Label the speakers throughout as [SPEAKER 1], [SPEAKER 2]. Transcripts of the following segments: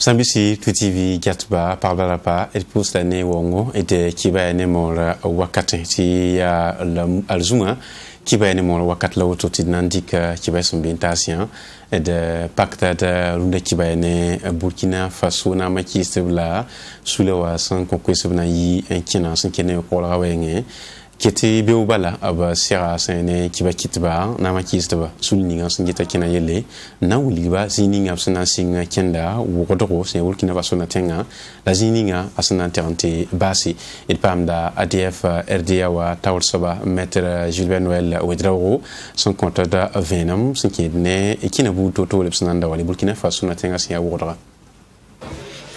[SPEAKER 1] Sambisi TV Gatba Parbalapa et pour l'année Wongo et de Kibaene Mora Wakate ti ya Alzuma Kibaene Mora Wakat la auto Nandika Kibason Bintasien et de pacte de Runda Kibaene Burkina Faso na Makistebla Sulewa sans conquête na yi un kina sans kene ko la wenge kiti beubala aba sira sene kiba kitba na makistaba sulninga singita kina yele na uliba zininga absana singa kenda wodoro se wulkina basona tenga la zininga asana terante basi et pamda ADF RDA wa tawul soba maître Gilbert Noël Ouedraogo son compte da Venom sinkine e kina bu toto lepsnanda wali Burkina Faso na tenga sia wodra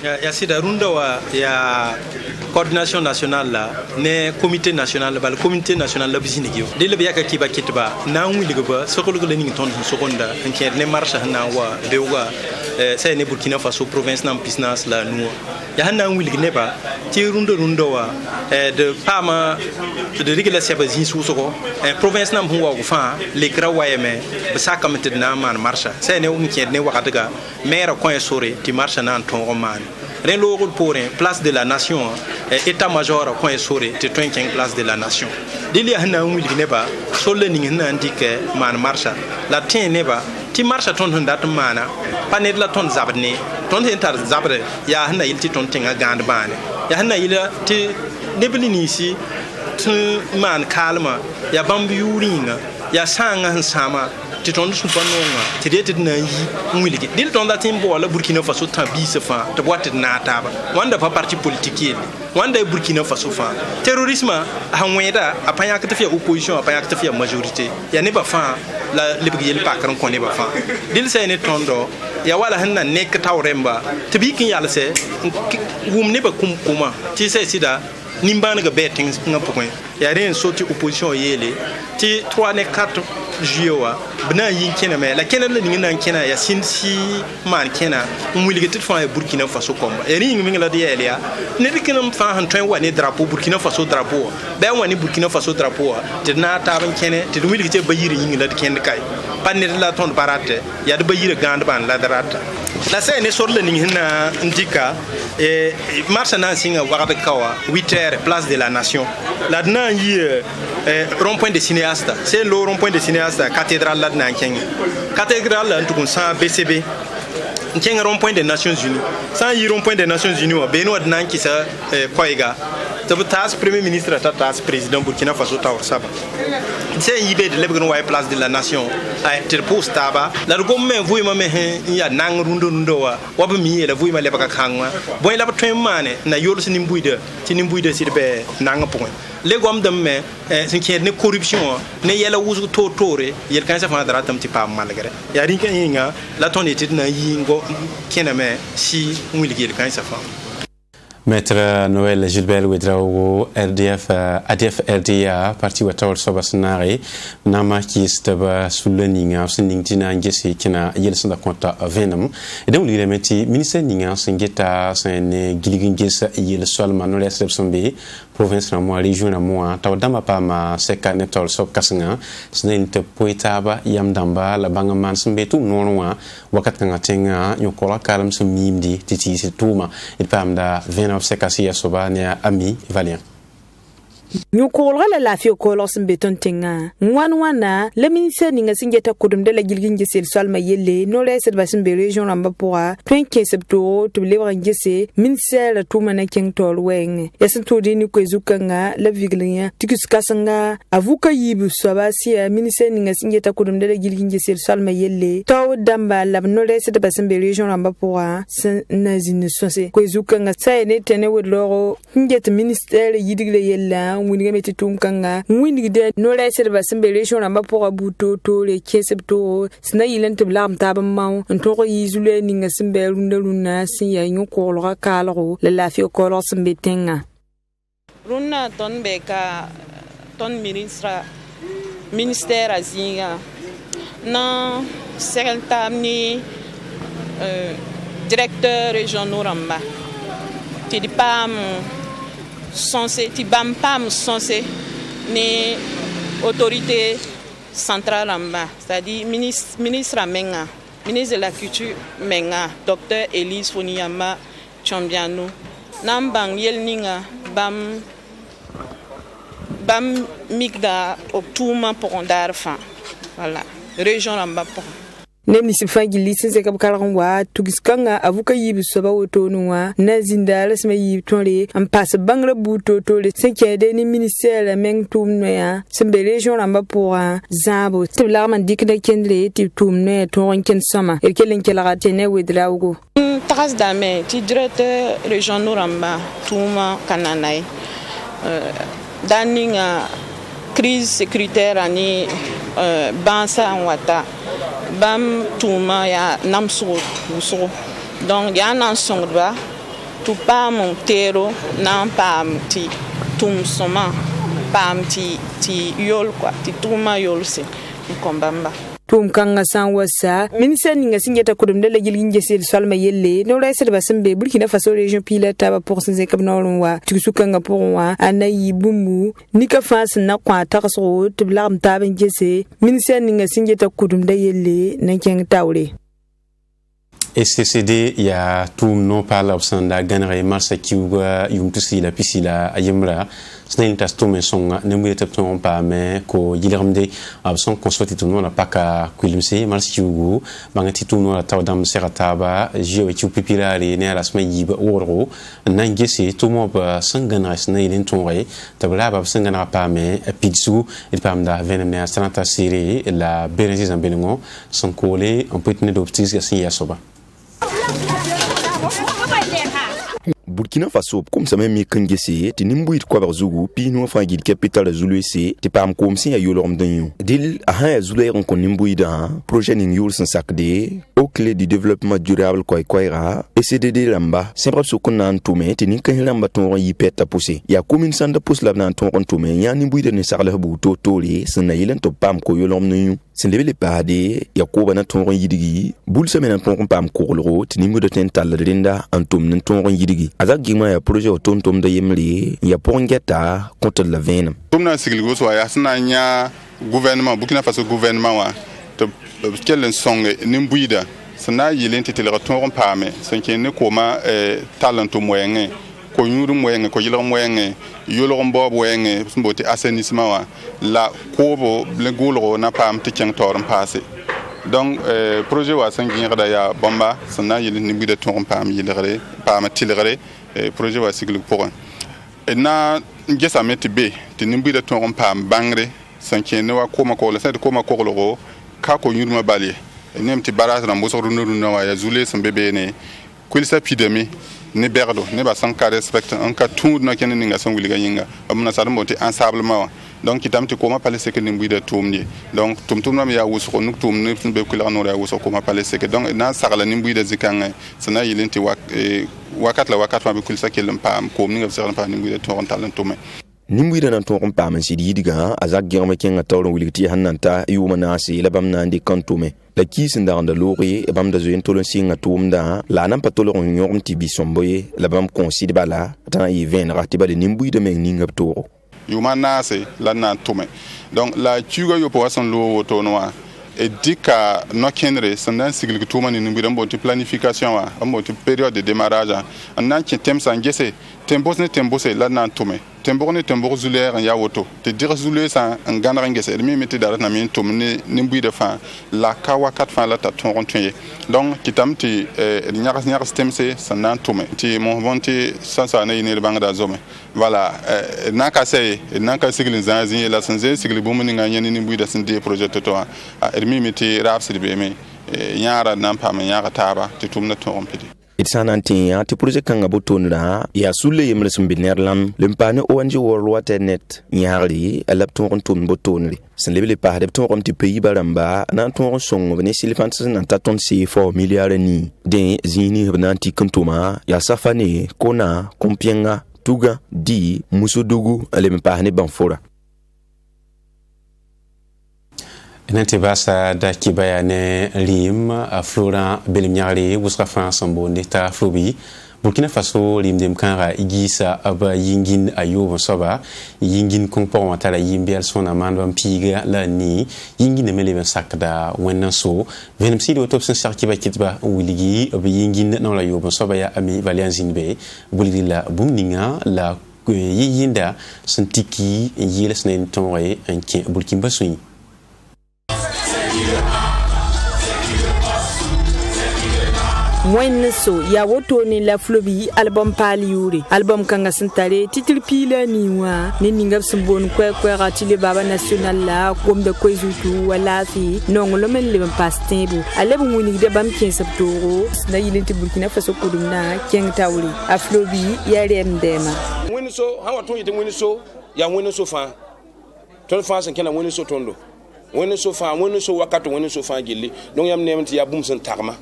[SPEAKER 2] ya sida runda wa ya coordination nationale la ne comité national bal comité national la bisini giyo de le biaka kiba kitba na wuli go sokolo le ning ton seconda en ne marche na wa bewga c'est ne Burkina Faso province na business la nu ya na wuli ne ba ti runda wa de pama de rigela seba zin su soko province na huwa go fa le kra wa yeme be sakamete na man marche c'est ne wuni ne wa kadaga maire coin sore ti marche na ton roman Relo pour place de la nation état-major coin sore te 25 place de la nation dili hana wuli neba solle ni hana ndike man marcha la tin neba ti marcha ton handa to mana panet la ton zabne ton entar zabre ya hana yilti ton tinga gand bane ya hana yila ti nebli ni si man kalma ya bambu yuringa ya sanga sama ti ton su panonga ti de na yi ngwiligi dil ton da timbo la Burkina Faso tabi se fa to boîte na taba wanda fa parti politique wanda Burkina Faso fa terrorisme hanweda apanya ka tafiya opposition apanya ka tafiya majorité ya ne ba fa la libgi yel pakran ko ne ba fa dil se ne tondo ya wala hanna ne ka tawremba tabi kin yalla se wum ne ba kuma ti se sida nimbana ga betting nga point ya ren soti opposition yele ti 3 ne 4 juillet bna yin kena me la kena la ninga kena ya sinsi man kena mwili tit fa Burkina Faso komba ya ring mi la de ya ne dikena fa han twen wa ne drapeau Burkina Faso drapeau ba wa ne Burkina Faso drapeau te na ta ban kene te mwili te bayire yin la de ken kai panne la ton barate ya de bayire gand ban la darata la se ne sur le ninga ndika et marche na singa warade kawa 8h place de la nation la dna yi rond-point de cinéaste c'est le rond-point de cinéaste cathédrale là na Kenya cathédrale là tout ça BCB Kenya rond-point des Nations Unies sans y rond-point des Nations Unies beno dna ki sa koiga tabatas premier ministre tatas président Burkina Faso tawr saba c'est yibé de lebgon way place de la nation ay ter postaba la gomme voyma me ya nang rundo wa wab mi la voyma lebaka kangwa boy la twen mane na yolo sini mbuide sirbe nang point le gom dem me sin ki ne corruption ne yela wuzu to tore yel kan sa fa dara tam ti pa malgare ya rin kan yinga la ton etit na yingo kename si ngul gel kan sa fa
[SPEAKER 1] Maître Noël Gilbert Ouedraogo ADF RDA parti watawal soba snare nama ki staba sulaninga sinintina ngesi kina yelsa da konta Venom et donc il remeti ministère ninga singeta sene giligingesa yel solma no les sebsombe province na mo région na mo tawdama pa ma seka neptol sob kasanga snente poetaba yamdamba la banga man smbetu nonwa wakat nga tenga nyokola kalam smimdi titi se tuma et pamda Venom sekasi sobania ami Valien
[SPEAKER 3] Nyukolga la lafiya kolos beton tinga wana le ministère ninga singeta kudum de la gilgin gesel salma yelle no les basin be region ramba poa 25 septembre to le ngese ministère to mana king tol weng yasin to dini ko zukanga la viglinya tikus kasanga avuka yibu sabasi ministère ninga singeta kudum de la gilgin gesel salma yelle taw damba la no les basin be region ramba poa nazine sose ko zukanga sai ne tene wedloro ngeta ministère yidigle yella wini meti tunkanga wini de no la serba sembe region amba pour buto to le kesepto sna yilen te blam tab maw nto yizule ninga sembe runda sin ya nyoko lo kalro le la fi ko lo sembe tenga
[SPEAKER 4] runa ton beka ton ministère azinga na secrétaire directeur régional ramba ti di pam censé tibam pam censé ni autorité centrale en bas c'est-à-dire ministre amenga ministre de la Culture menga Dr Elise Foniyama Chombiano nambang yelninga bam migda optuma pour ondar fa voilà région lamba pour
[SPEAKER 3] nem ni sifangi lisense ka bakalan wa tugiskanga avuka yibi soba wotonu wa na zindala sma yib tonle am passe bangra buto to le senkede ni ministère meng tumno ya sembe région lamba pour zabo tibla man dikda kendre ti tumno to ken sama erkelen kela gatene wedrawgo
[SPEAKER 4] trace d'ame ti directeur région Noramba tuma kananai daninga crise sécuritaire ani bansa wata bam tuma ya namso muso donc ya nan songba tu pa montero nan pam ti tum soma pam ti yol quoi ti tuma yol se kombamba
[SPEAKER 3] tum kanga san wasa ministère ninga singeta kudum de la gilgin jesel salma yelle no la sel basembe Burkina Faso région pilata ba pour senze kabno wa tikisukanga pour wa anayi bumbu nika fas na kwa takso tiblam taben jesse ministère ninga singeta kudum de yelle na keng tawle
[SPEAKER 1] SCCD ya tout non par l'obsanda ganre marsa kiwa yumtusi la pisila ayemra snain tasto men songa nemwe tapton pa me ko yilermde abson consulti tout non la paka kwilimse marsa kiwu bangati tout non la tawdam serataba jewe ki pipilari ne ala sma yiba oro nangesi tout mo ba sangana snain tonre tabla ba sangana pa me pidsu il pamda venemne astranta série la bénédiction en belingo son collé on peut tenir d'optis gasin yasoba
[SPEAKER 5] Burkina Faso comme ça même kangese ti nimbuit ko ba zugu pi no fa gid capital zulu se ti pam kom sin ya yolom danyo dil a ha zulu on ko nimbuida projet ning yul san sakde au clé du développement durable ko koira et CDD lamba sempre so ko nan tume ti nin kan lamba ton yi peta poussé ya commune sanda pousse la nan ton tume ya nimbuida ne sarle bu to toli san yilen to pam ko yolom nanyo sin lebele pade ya ko bana ton yidigi bul semaine ton pam ko lro ti nimbuida ten tal rinda antum nan ton yidigi azak gima ya projet otontom da yemli ya pongeta contre la veine
[SPEAKER 6] tumna sigilgo so ya snanya gouvernement Burkina Faso gouvernement wa to kelen songe nimbuida sana yilen titele ton pame sanke ne koma talento moyen ko nyuru moyen ko yilo moyen yolo mbob moyen mboti assainissement wa la kobo le gulro na pam tikeng torum passé donc projet wa sangi ngada ya bomba sana yilen nimbuida ton pam yilere pam tilere projet wa sigil pour na ngesa meti be ti nimbuida ton pam bangre sanke ne wa koma ko la sed koma ko lo ka ko nyurma bali nemti barage na mboso runuru na wa ya zule sambebe ne kwilsa pidemi ne berdo ne ba san ka respect en ka tout na ken ninga son wiliga yinga amna sa moti ensemblement donc itamti koma pale seke nimbuida tumni donc tum na ya wuso ko nuk tum ne be kula no ya wuso koma pale seke donc na sagala nimbuida zikanga sana yilenti wakat la wakat ma be kulsa kelam pam ko ninga sa pam nimbuida to talent to me
[SPEAKER 5] nimbuida nan ton pam sidi diga azak germa kenga tawron wiliti hannanta yuma nasi labam nandi kantume la kisin da anda lori e bam da zoyen tolon singa tumda la nan patolon nyorum tibi somboye labam consid bala tan yi ven ratiba de nimbuida men ninga toro
[SPEAKER 6] yuma nasi la nan tume donc la tuga yo po wasan lo to noa et dika no kenre sandan sigil tuma ni nimbuida mboti planification wa mboti période de démarrage an nan ki tem sangese tembose la nan tume tembo zulaire ya woto te dire zulaire sa en ganrange se mi meti dara na min tum ni mbuide fa la kawa kat fa la ta ton tonye donc kitam ti nyar stemse sanan tume ti mon bonti sa na yini bangda zome voilà naka sey naka siglin zanzi la sanze sigli bu mun nga nyani ni mbuide sin de projet to mi meti rapsi be me nyara nan pa me nyara taba ti tum na ton pidi
[SPEAKER 5] itsanantin ya ti projet kanga botonra ya sulle yemre sumbinerlam lempane ONG World Water Net nyari alapton ton botonri sen lebele pa de ton ti pays baramba nan ton songo bene silfants nan taton C4 milliards ni den zini bananti kantuma ya safane kona kompienga tuga di musudugu alempa ne banfora
[SPEAKER 1] Nante basa da kibaya ne lim Florent Belimnyari wusra France mbonde ta flobi Burkina Faso limdem kanra igisa aba yingin ayobo soba yingin kongpo matala yimbel sona mandam piga la ni yingin mele sakda wenna so venem si do top sen sarki ba kitba wiligi aba yingin na la yobo soba ya ami valianzin be bulila bumninga la yinda santiki yiles na tonre en Burkina Faso.
[SPEAKER 3] Mwen so ya woto ni la flobi album pali yuri album kanga santare titre pila niwa ni ningab simbon kwe ratile baba national la kom de kwezutu wala fi nongolo men le pastebu ale bu wini de bam 15 septembre na yilenti Burkina Faso kudumna keng tawli aflobi ya rem dema
[SPEAKER 7] wini so hawa to yite wini so ya wini so fa ton fa san kena wini so tondo wini so fa wini so wakato wini so fa gilli donc yam nemti ya bum san tagma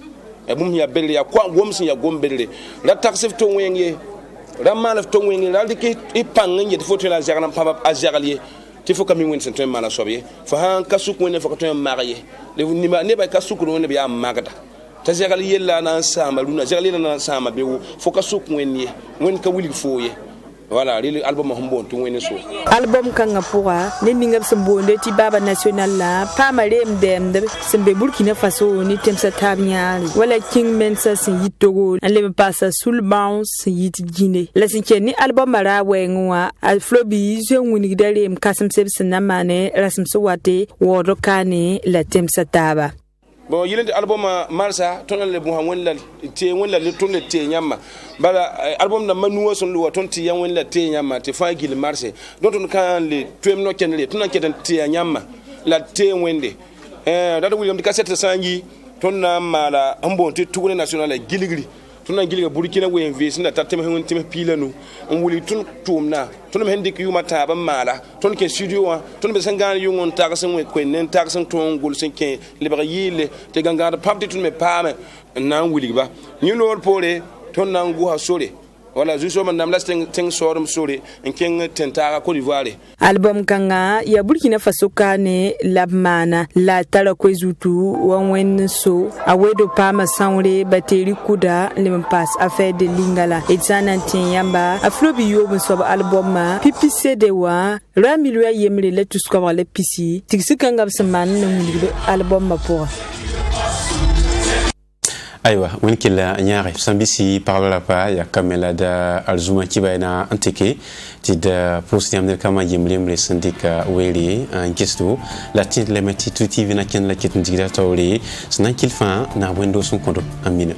[SPEAKER 7] ebum ya belle ya kwa gomsin ya gombelle la taxif to wenge la malaf to wenge la dike ipang ngi foto la jarana papa azaralier ti fo kami won sen mala sobe fa han kasuk woni fa to marié le ni ba ne ba kasuk woni be ya magada ta jarali yella na sama luna jarali na sama be fo kasuk woni won ka wuli foye voilà le album hombo to woni so
[SPEAKER 3] album kanga pourra ne ningab sambonde ti baba national la pa marem dem de sembe Burkina Faso ni temsa tabnyali wala king mensa sin yitogo ale passa sul bounce yit Guinée la sincheni album mara wenwa al flobi je woni dare m kasam sebs namane rasm so wate wodo kane la temsa taba
[SPEAKER 7] bon yilende album marsa tonal le buha won la te won la tonne te nyama bala album na manuwa son lo tonti yan won la te nyama te fa gil marse don ton kan le tuem no ken le tunan ketan te nyama la te wende dada william de cassette sangi ton na mala ambon te tourne national la giligri tunan giliga Burkina we invest na tatem hen tim pilanu on wuli tun tumna tun men dik yuma taba mala tun ke studio wa tun be sangan yungon tagasen we kwenen tagasen ton gol sen ke libra yile te ganga da papti tun me pame nan wuli ba ni lor pole ton nan go ha sore wala juso man nam lasting ting sorum sore en ken tentara Côte d'Ivoire
[SPEAKER 3] album kanga ya Burkina Faso kane labmana la tala kwezutu wanwen so awedo pama sanre bateri kuda limpas affaire de lingala etsana tinyamba aflobi yobu so album ma pipise de wa ramilwa yemre le tusko le pisi tiksikanga bsman ngi album ma pour
[SPEAKER 1] aywa wani kila nyare sambisi parla pa ya kamela da alzuma kibaina anteke tida postiam del kama yemlemle sindika weli en gesto la tinte le meti tuti vina ken la kitin digda tawli sanan kilfa na wendo son kondo amina